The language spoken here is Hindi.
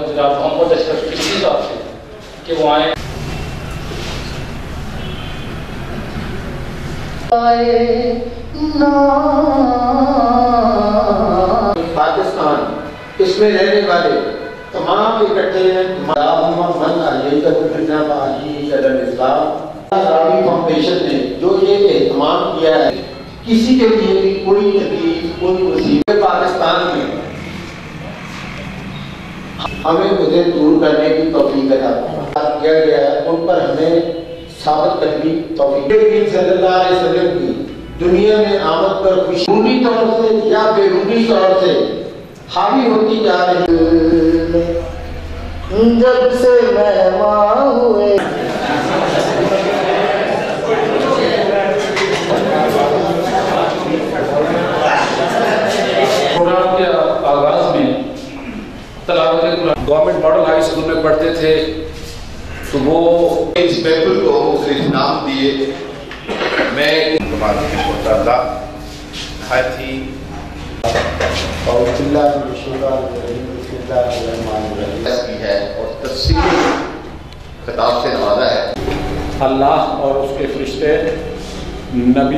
जनाब मोहम्मद अशरफ चिश्ती साहब से कि वो आए। पाकिस्तान इसमें रहने वाले तमाम इकट्ठे फाउंडेशन ने जो ये एहतमाम किया है, किसी के लिए भी कोई तकलीफ कोई मुसीबत पाकिस्तान में हमें उन्हें दूर करने की तौफीक अता किया गया है, उन पर हमें साबित करने की तौफीक सल्लल्लाहु अलैहि वसल्लम की दुनिया में आमद पर खूनी तौर से या बेरूनी तौर से हावी होती जा रही जब से मेहमान हुए। प्रोग्राम के आगाज में गवर्नमेंट मॉडल हाई स्कूल में पढ़ते थे, तो वो इस महफिल को मुख्तलिफ नाम दिए। मैं थी है और तफसीली खिताब से नवाजा है। अल्लाह और उसके फरिश्ते नबी